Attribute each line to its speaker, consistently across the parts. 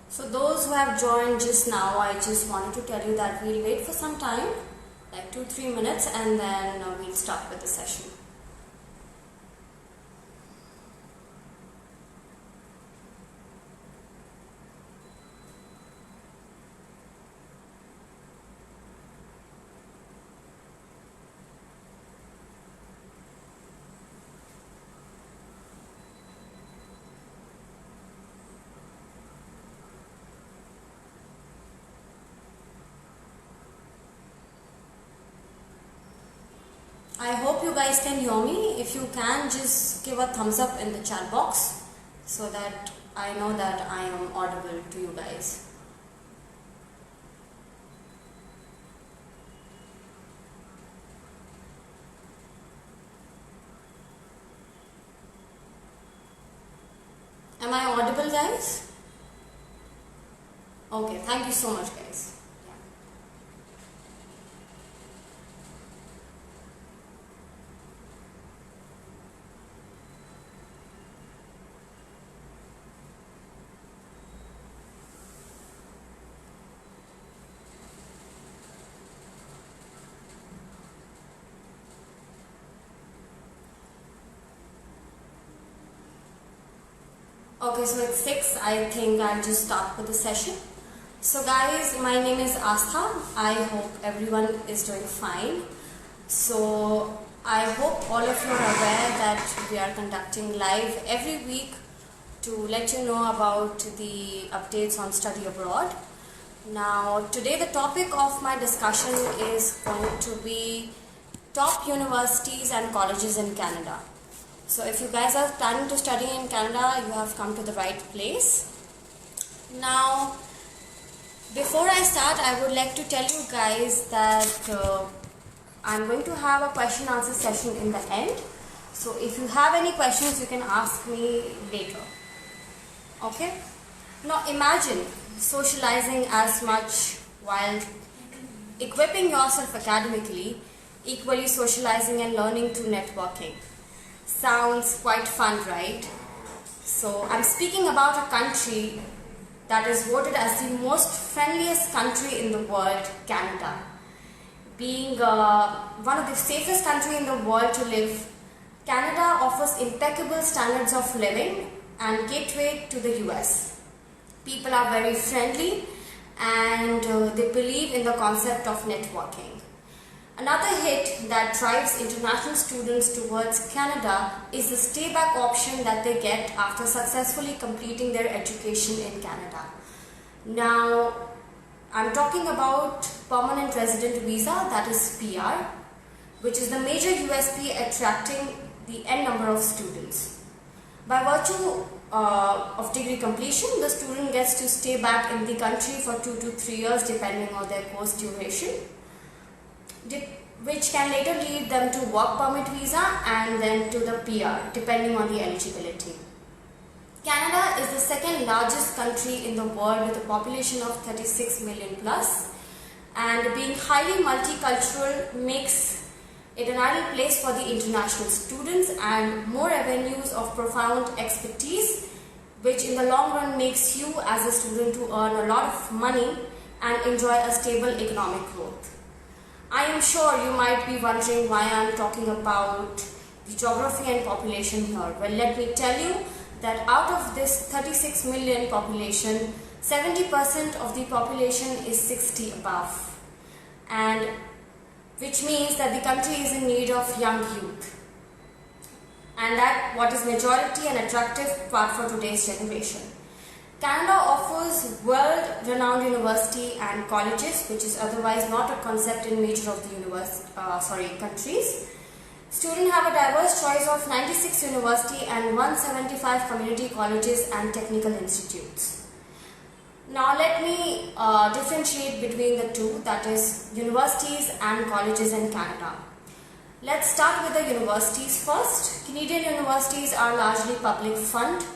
Speaker 1: So those who have joined just now, I just wanted to tell you that we'll wait for some time, like 2-3 minutes, and then we'll start with the session. I hope you guys can hear me. If you can, just give a thumbs up in the chat box so that I know that I am audible to you guys. Am I audible, guys? Okay, thank you so much, guys. Okay, so it's 6. I think I'll just start with the session. So guys, my name is Astha. I hope everyone is doing fine. So I hope all of you are aware that we are conducting live every week to let you know about the updates on study abroad. Now today the topic of my discussion is going to be top universities and colleges in Canada. So if you guys are planning to study in Canada, you have come to the right place. Now, before I start, I would like to tell you guys that I'm going to have a question answer session in the end. So if you have any questions, you can ask me later. Okay? Now imagine socializing as much while equipping yourself academically, equally socializing and learning through networking. Sounds quite fun, right? So I'm speaking about a country that is voted as the most friendliest country in the world, Canada. Being one of the safest countries in the world to live, Canada offers impeccable standards of living and gateway to the US. People are very friendly and they believe in the concept of networking. Another hit that drives international students towards Canada is the stay-back option that they get after successfully completing their education in Canada. Now, I'm talking about permanent resident visa, that is PR, which is the major USP attracting the N number of students. By virtue of degree completion, the student gets to stay back in the country for 2 to 3 years depending on their course duration, which can later lead them to work permit visa and then to the PR depending on the eligibility. Canada is the second largest country in the world with a population of 36 million plus, and being highly multicultural makes it an ideal place for the international students and more avenues of profound expertise, which in the long run makes you as a student to earn a lot of money and enjoy a stable economic growth. I am sure you might be wondering why I am talking about the geography and population here. Well, let me tell you that out of this 36 million population, 70% of the population is 60 above, and which means that the country is in need of young youth, and that what is majority and attractive part for today's generation. Canada offers world-renowned university and colleges, which is otherwise not a concept in major of the countries. Students have a diverse choice of 96 university and 175 community colleges and technical institutes. Now let me differentiate between the two, that is universities and colleges in Canada. Let's start with the universities first. Canadian universities are largely public funded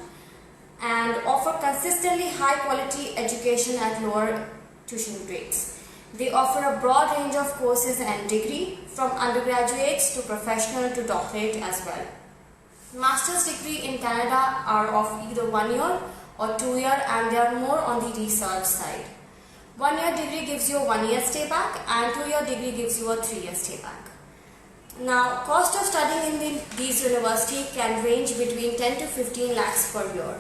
Speaker 1: and offer consistently high quality education at lower tuition rates. They offer a broad range of courses and degree, from undergraduates to professional to doctorate as well. Master's degree in Canada are of either 1 year or 2-year, and they are more on the research side. 1-year degree gives you a 1-year stay back, and 2-year degree gives you a 3-year stay back. Now, cost of studying in these universities can range between 10 to 15 lakhs per year.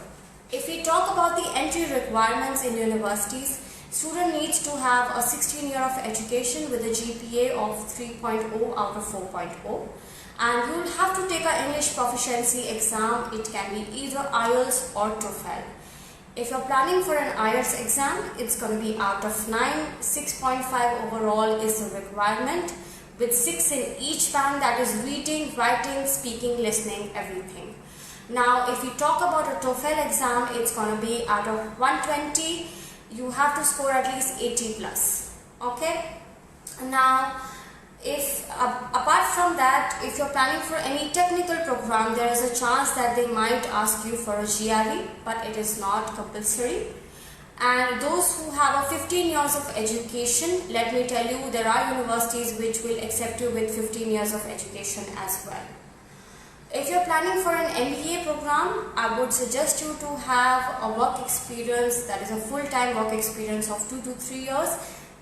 Speaker 1: If we talk about the entry requirements in universities, student needs to have a 16-year of education with a GPA of 3.0 out of 4.0, and you will have to take an English proficiency exam. It can be either IELTS or TOEFL. If you're planning for an IELTS exam, it's going to be out of 9, 6.5 overall is the requirement, with 6 in each band, that is reading, writing, speaking, listening, everything. Now, if we talk about a TOEFL exam, it's going to be out of 120, you have to score at least 80 plus. Okay? Now, if apart from that, if you're planning for any technical program, there is a chance that they might ask you for a GRE, but it is not compulsory. And those who have a 15 years of education, let me tell you, there are universities which will accept you with 15 years of education as well. If you're planning for an MBA program, I would suggest you to have a work experience, that is a full-time work experience of 2 to 3 years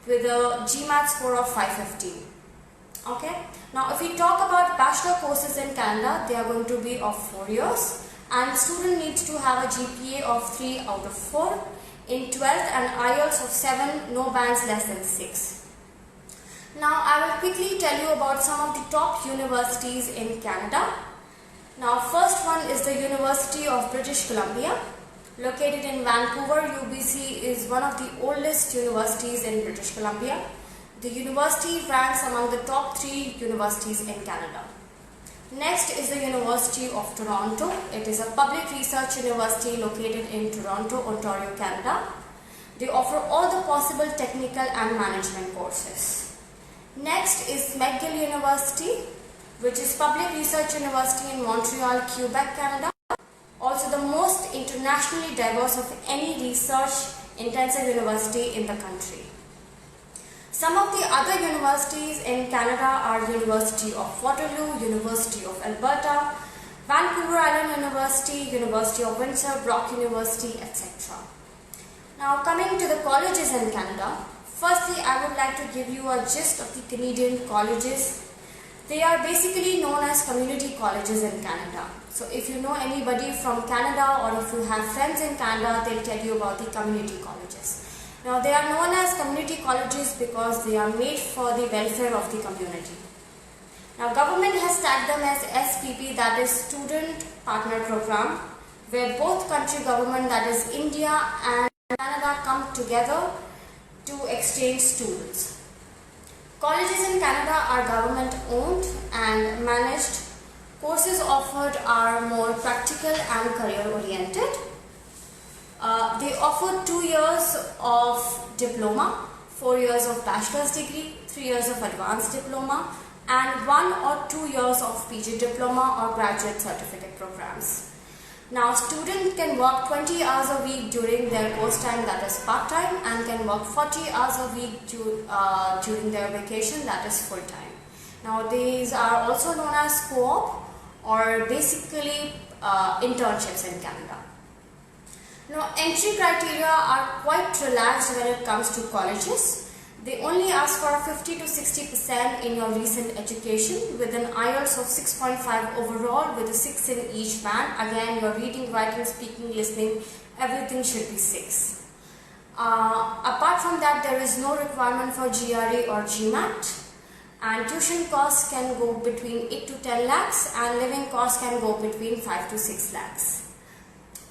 Speaker 1: with a GMAT score of 550. Okay. Now, if we talk about bachelor courses in Canada, they are going to be of 4 years, and student needs to have a GPA of 3 out of 4 in 12th and IELTS of 7, no bands less than 6. Now, I will quickly tell you about some of the top universities in Canada. Now, first one is the University of British Columbia, located in Vancouver. UBC is one of the oldest universities in British Columbia. The university ranks among the top 3 universities in Canada. Next is the University of Toronto. It is a public research university located in Toronto, Ontario, Canada. They offer all the possible technical and management courses. Next is McGill University, which is public research university in Montreal, Quebec, Canada. Also the most internationally diverse of any research intensive university in the country. Some of the other universities in Canada are University of Waterloo, University of Alberta, Vancouver Island University, University of Windsor, Brock University, etc. Now, coming to the colleges in Canada, firstly I would like to give you a gist of the Canadian colleges. They are basically known as community colleges in Canada. So if you know anybody from Canada, or if you have friends in Canada, they'll tell you about the community colleges. Now, they are known as community colleges because they are made for the welfare of the community. Now, government has tagged them as SPP, that is Student Partner Program, where both country government, that is India and Canada, come together to exchange students. Colleges in Canada are government owned and managed. Courses offered are more practical and career oriented. They offer 2 years of diploma, 4 years of bachelor's degree, 3 years of advanced diploma, and 1 or 2 years of PG diploma or graduate certificate programs. Now, students can work 20 hours a week during their course time, that is part-time, and can work 40 hours a week during their vacation, that is full-time. Now, these are also known as co-op, or basically internships in Canada. Now, entry criteria are quite relaxed when it comes to colleges. They only ask for 50 to 60% in your recent education with an IELTS of 6.5 overall with a 6 in each band. Again, your reading, writing, speaking, listening, everything should be 6. Apart from that, there is no requirement for GRE or GMAT. And tuition costs can go between 8 to 10 lakhs and living costs can go between 5 to 6 lakhs.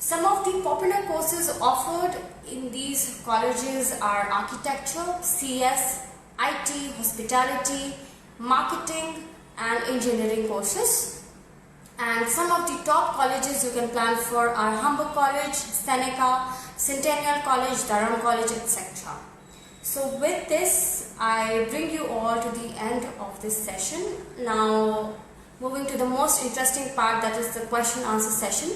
Speaker 1: Some of the popular courses offered in these colleges are architecture, CS, IT, hospitality, marketing and engineering courses. And some of the top colleges you can plan for are Humber College, Seneca, Centennial College, Durham College, etc. So with this, I bring you all to the end of this session. Now, moving to the most interesting part, that is the question answer session.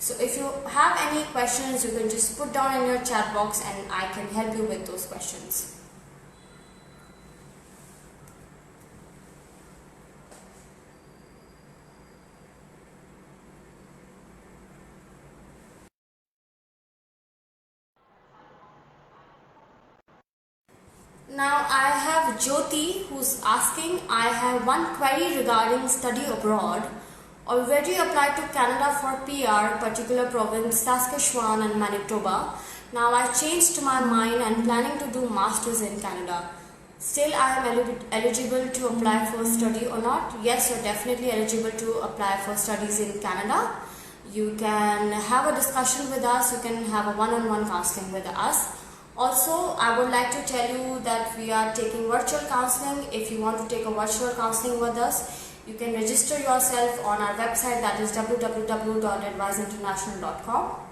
Speaker 1: So if you have any questions, you can just put down in your chat box and I can help you with those questions. Now I have Jyoti who's asking, I have one query regarding study abroad. Already applied to Canada for PR, particular province Saskatchewan and Manitoba. Now I changed my mind and planning to do masters in Canada. Still I am eligible to apply for study or not? Yes, you're definitely eligible to apply for studies in Canada. You can have a discussion with us, you can have a one-on-one counseling with us. Also, I would like to tell you that we are taking virtual counseling. If you want to take a virtual counseling with us, you can register yourself on our website, that is www.adviseinternational.com.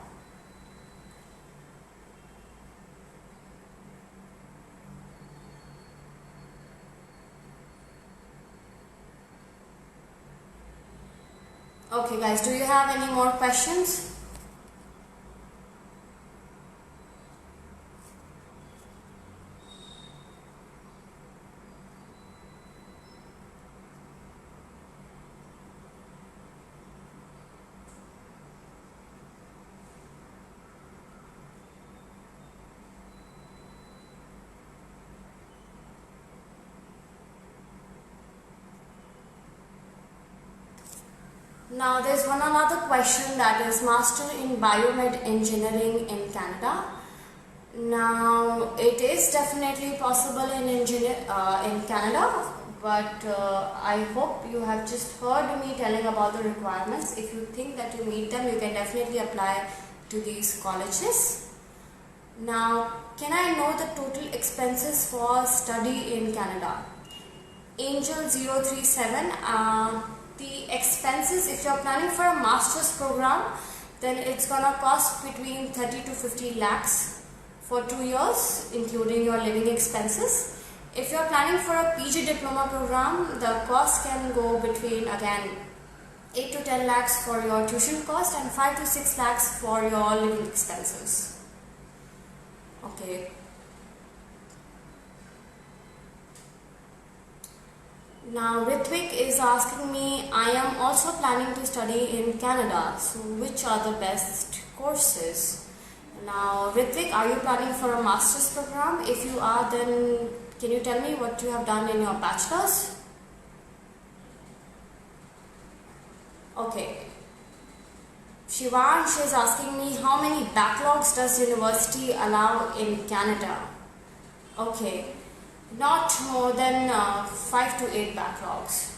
Speaker 1: Okay guys, do you have any more questions? Now there's one another question, that is Master in Biomed Engineering in Canada. Now it is definitely possible in Canada, but I hope you have just heard me telling about the requirements. If you think that you meet them, you can definitely apply to these colleges. Now, can I know the total expenses for study in Canada? Angel 037. The expenses, if you're planning for a master's program, then it's gonna cost between 30 to 50 lakhs for 2 years, including your living expenses. If you're planning for a PG diploma program, the cost can go between, again, 8 to 10 lakhs for your tuition cost and 5 to 6 lakhs for your living expenses. Okay. Now Ritvik is asking me, I am also planning to study in Canada, so which are the best courses? Now Ritvik, are you planning for a master's program? If you are, then can you tell me what you have done in your bachelor's? Okay. Shivansh is asking me, how many backlogs does university allow in Canada? Okay. Not more than 5 to 8 backlogs.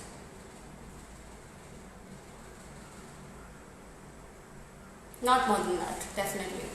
Speaker 1: Not more than that, definitely.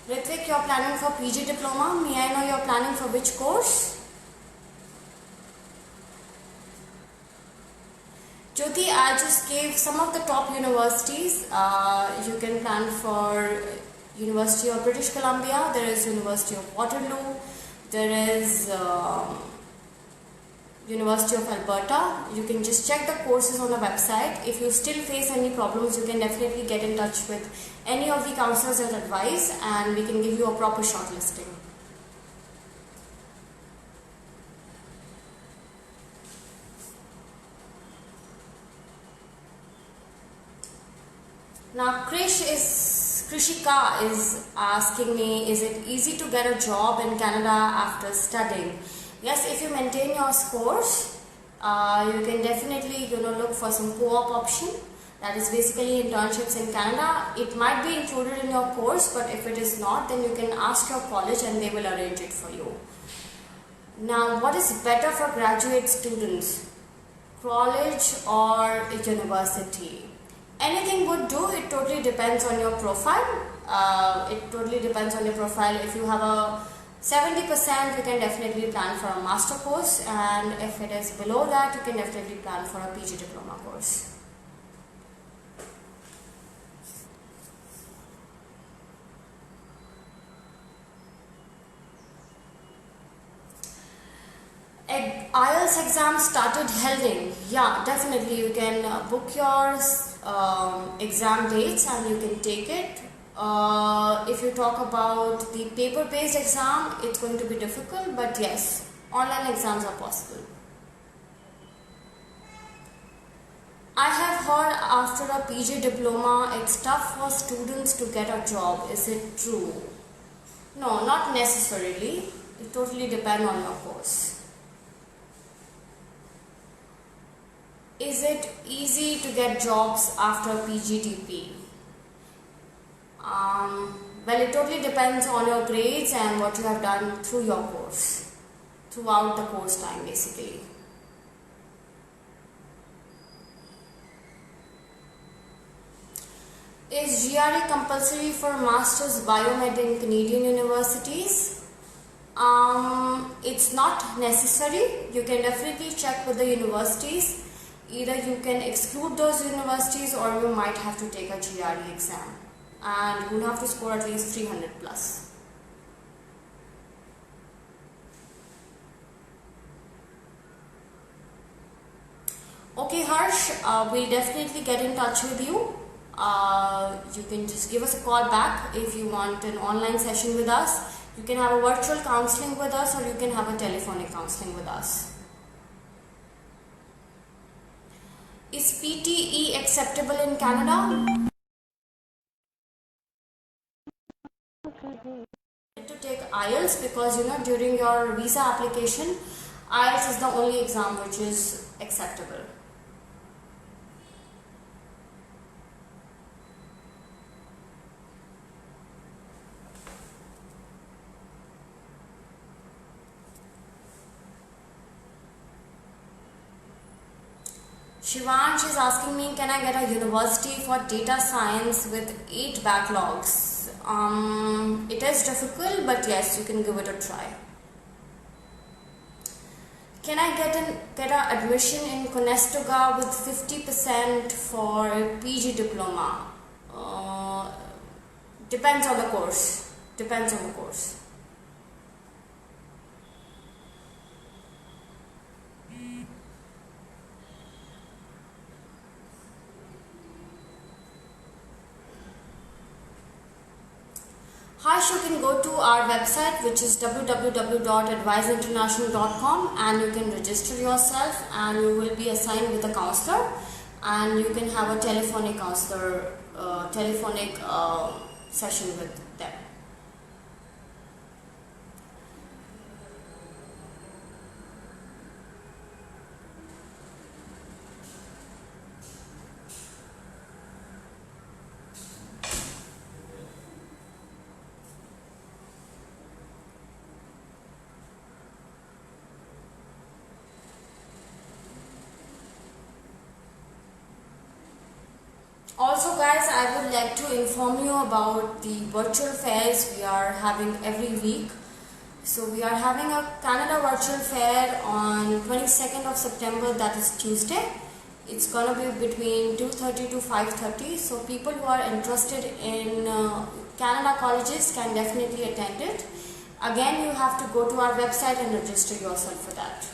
Speaker 1: Ritvik, you're planning for PG diploma. May I know you're planning for which course? Jyoti, I just gave some of the top universities. You can plan for University of British Columbia, there is University of Waterloo, there is University of Alberta. You can just check the courses on the website. If you still face any problems, you can definitely get in touch with any of the counselors and advice, and we can give you a proper shortlisting. Now Krishika is asking me, is it easy to get a job in Canada after studying? Yes, if you maintain your scores, you can definitely look for some co-op option. That is basically internships in Canada. It might be included in your course, but if it is not, then you can ask your college and they will arrange it for you. Now, what is better for graduate students? College or university? Anything would do. It totally depends on your profile. If you have a 70%, you can definitely plan for a master course, and if it is below that, you can definitely plan for a PG diploma course. IELTS exam started holding. Yeah, definitely you can book your exam dates and you can take it. If you talk about the paper-based exam, it's going to be difficult, but yes, online exams are possible. I have heard after a PG diploma, it's tough for students to get a job. Is it true? No, not necessarily. It totally depends on your course. Is it easy to get jobs after PGDP? Well, it totally depends on your grades and what you have done through your course, throughout the course time basically. Is GRE compulsory for Masters Biomed in Canadian universities? It's not necessary. You can definitely check with the universities. Either you can exclude those universities or you might have to take a GRE exam and you'll have to score at least 300 plus. Okay Harsh, we'll definitely get in touch with you. You can just give us a call back if you want an online session with us. You can have a virtual counseling with us or you can have a telephonic counseling with us. Is PTE acceptable in Canada? To take IELTS because during your visa application, IELTS is the only exam which is acceptable. Shivansh is asking me, can I get a university for data science with 8 backlogs? It is difficult, but yes, you can give it a try. Can I get an admission in Conestoga with 50% for PG diploma? Depends on the course. Depends on the course. Harsh, you can go to our website which is www.adviseinternational.com and you can register yourself and you will be assigned with a counselor and you can have a telephonic counselor, session with them. Also guys, I would like to inform you about the virtual fairs we are having every week. So we are having a Canada virtual fair on 22nd of September, that is Tuesday. It's gonna be between 2:30 to 5:30. So people who are interested in Canada colleges can definitely attend it. Again, you have to go to our website and register yourself for that.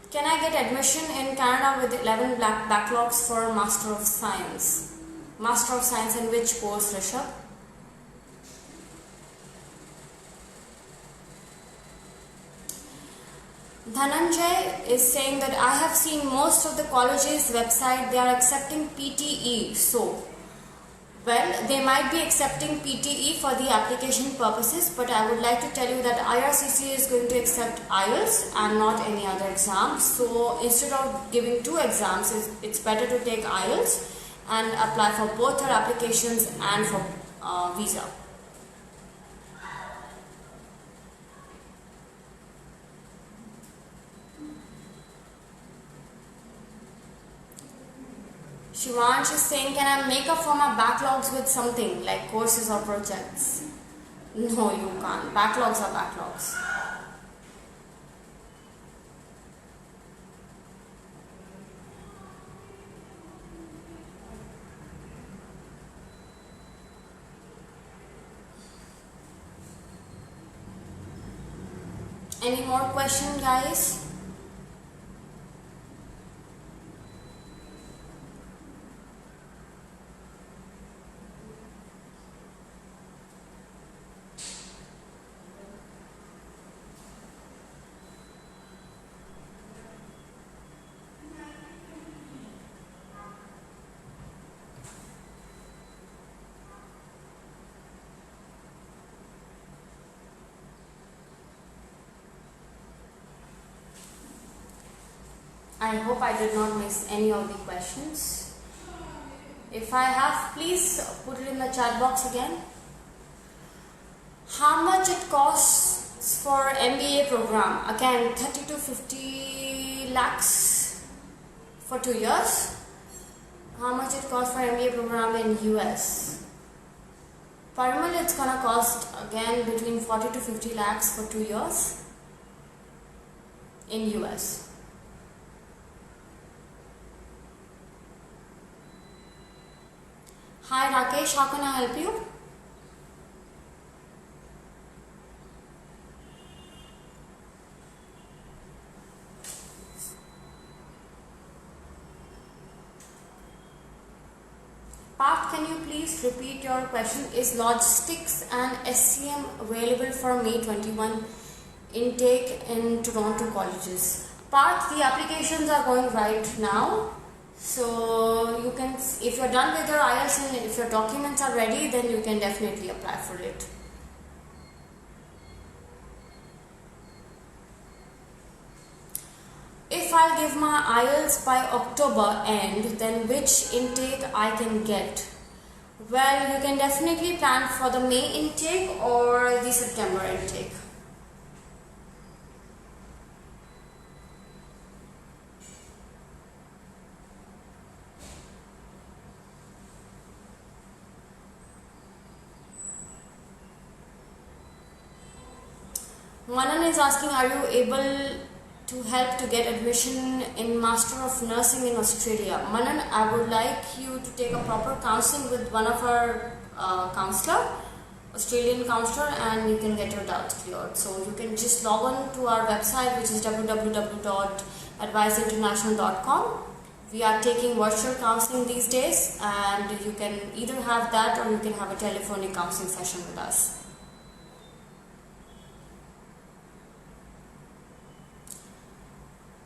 Speaker 1: Can I get admission in Canada with 11 backlogs for Master of Science? Master of Science in which course, Rishabh? Dhananjay is saying that I have seen most of the colleges website, they are accepting PTE. So, well, they might be accepting PTE for the application purposes, but I would like to tell you that IRCC is going to accept IELTS and not any other exam. So instead of giving 2 exams, it's better to take IELTS and apply for both her applications and for visa. Shivansh is saying, can I make up for my backlogs with something like courses or projects? No, you can't. Backlogs are backlogs. Any more question, guys? I hope I did not miss any of the questions. If I have, please put it in the chat box again. How much it costs for MBA program? Again, 30 to 50 lakhs for 2 years. How much it costs for MBA program in US? Parimal, it's gonna cost again between 40 to 50 lakhs for 2 years in US. Hi Rakesh, how can I help you? Parth, can you please repeat your question? Is logistics and SCM available for May 21 intake in Toronto colleges? Parth, the applications are going right now. So you can, if you're done with your IELTS and if your documents are ready, then you can definitely apply for it. If I'll give my IELTS by October end, then which intake I can get? Well, you can definitely plan for the May intake or the September intake. Manan is asking, are you able to help to get admission in Master of Nursing in Australia? Manan, I would like you to take a proper counselling with one of our counsellor, Australian counsellor, and you can get your doubts cleared. So you can just log on to our website, which is www.adviseinternational.com. We are taking virtual counselling these days, and you can either have that or you can have a telephonic counselling session with us.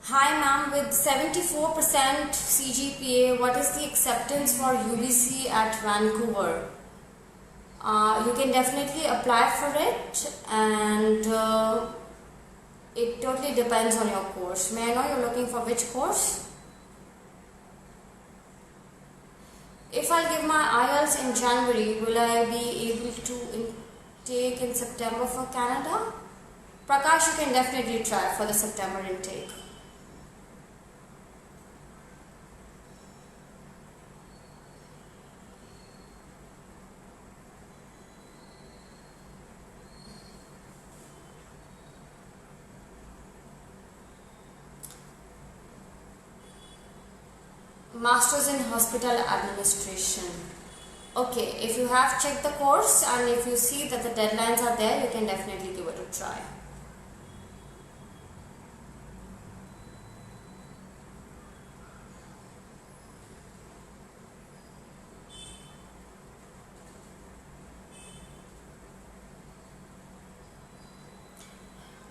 Speaker 1: Hi ma'am, with 74% CGPA, what is the acceptance for UBC at Vancouver? You can definitely apply for it, and it totally depends on your course. May I know you're looking for which course? If I give my IELTS in January, will I be able to intake in September for Canada? Prakash, you can definitely try for the September intake. Masters in Hospital Administration. Okay, if you have checked the course and if you see that the deadlines are there, you can definitely give it a try.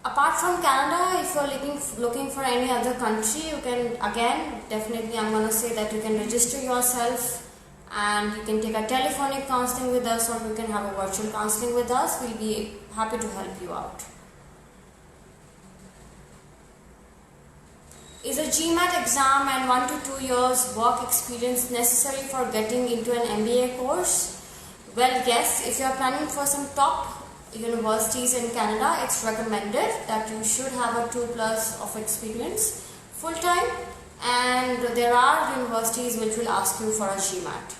Speaker 1: Apart from Canada, if you're looking for any other country, you can, again, definitely I'm going to say that you can register yourself and you can take a telephonic counseling with us, or you can have a virtual counseling with us. We'll be happy to help you out. Is a GMAT exam and 1 to 2 years work experience necessary for getting into an MBA course? Well, yes, if you are planning for some top universities in Canada, it's recommended that you should have a 2+ of experience full time, and there are universities which will ask you for a GMAT.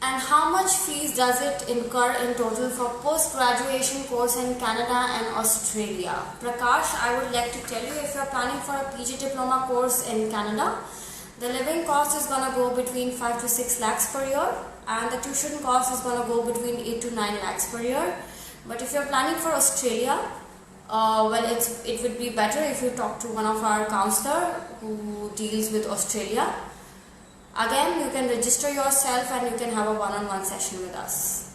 Speaker 1: And how much fees does it incur in total for post-graduation course in Canada and Australia? Prakash, I would like to tell you, if you are planning for a PG diploma course in Canada, The living cost is gonna go between 5 to 6 lakhs per year, and the tuition cost is gonna go between 8 to 9 lakhs per year. But if you're planning for Australia, it would be better if you talk to one of our counselor who deals with Australia. Again, you can register yourself and you can have a one-on-one session with us.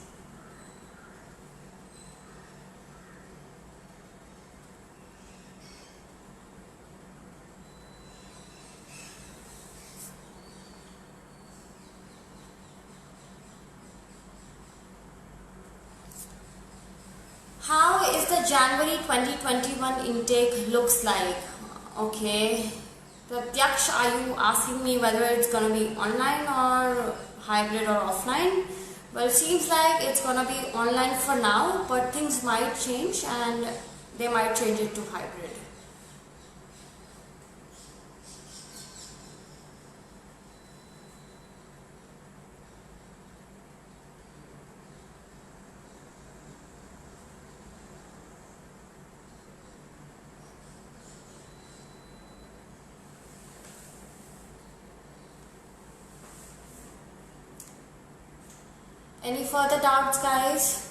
Speaker 1: How is the January 2021 intake looks like? Okay, Pratyaksh, are you asking me whether it's gonna be online or hybrid or offline? Well, it seems like it's gonna be online for now, but things might change and they might change it to hybrid. Any further doubts, guys?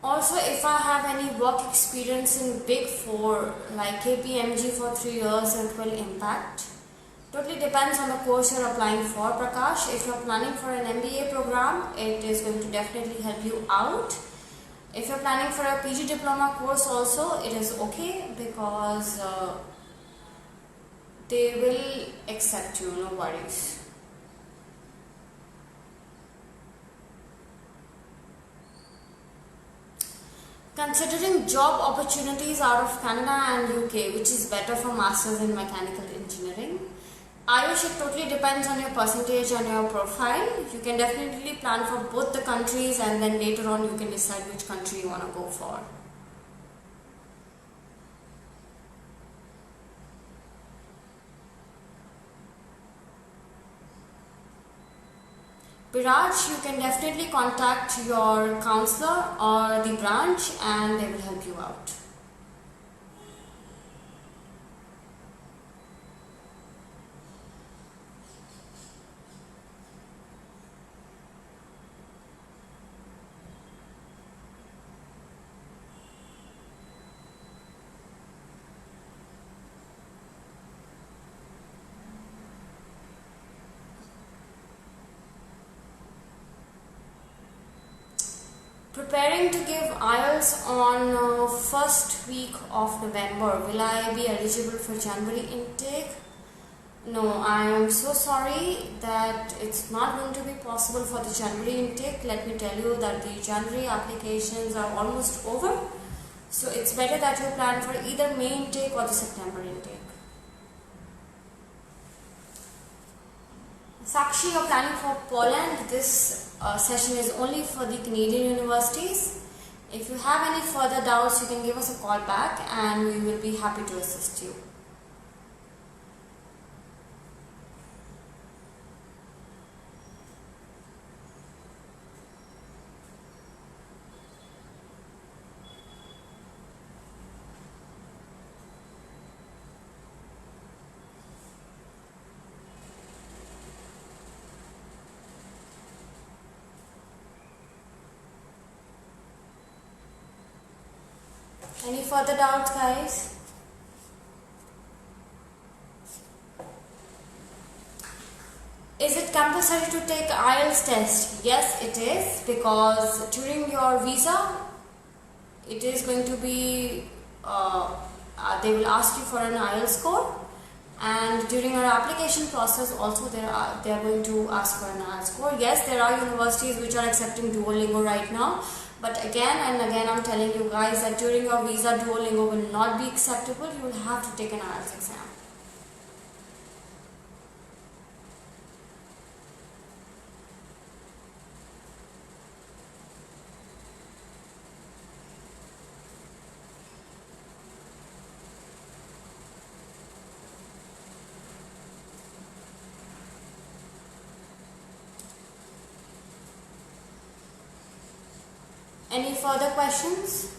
Speaker 1: Also, if I have any work experience in Big Four like KPMG for 3 years, it will impact. Totally depends on the course you're applying for, Prakash. If you're planning for an MBA program, it is going to definitely help you out. If you're planning for a PG diploma course also, it is okay because they will accept you, no worries. Considering job opportunities out of Canada and UK, which is better for Masters in Mechanical Engineering? Ayush, it totally depends on your percentage and your profile. You can definitely plan for both the countries and then later on you can decide which country you want to go for. Biraj, you can definitely contact your counselor or the branch and they will help you out. Preparing to give IELTS on first week of November. Will I be eligible for January intake? No, I am so sorry that it's not going to be possible for the January intake. Let me tell you that the January applications are almost over. So it's better that you plan for either May intake or the September intake. Sakshi, you're planning for Poland. This session is only for the Canadian universities. If you have any further doubts, you can give us a call back and we will be happy to assist you. Any further doubts, guys? Is it compulsory to take IELTS test? Yes, it is, because during your visa, it is going to be, they will ask you for an IELTS score, and during our application process also they are going to ask for an IELTS score. Yes, there are universities which are accepting Duolingo right now. But again and again I'm telling you guys that during your visa Duolingo will not be acceptable. You will have to take an IELTS exam. Any further questions?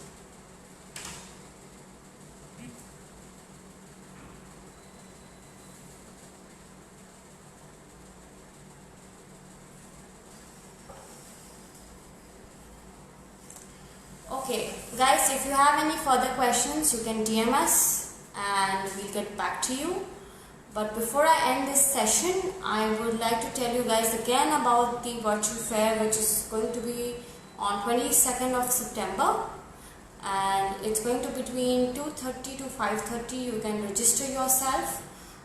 Speaker 1: Okay, guys, if you have any further questions, you can DM us and we'll get back to you. But before I end this session, I would like to tell you guys again about the virtual fair, which is going to be on 22nd of September, and it's going to be between 2:30 to 5:30. You can register yourself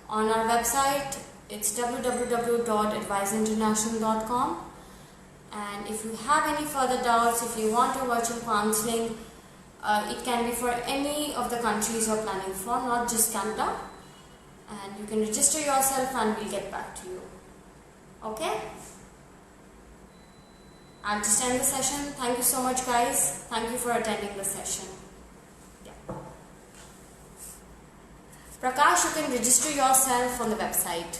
Speaker 1: on our website. It's www.adviseinternational.com. And if you have any further doubts, if you want a virtual counseling, it can be for any of the countries you're planning for, not just Canada. And you can register yourself and we'll get back to you. Okay? I'll just end the session. Thank you so much, guys. Thank you for attending the session. Yeah. Prakash, you can register yourself on the website.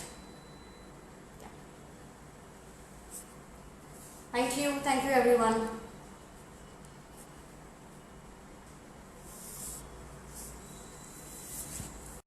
Speaker 1: Yeah. Thank you everyone.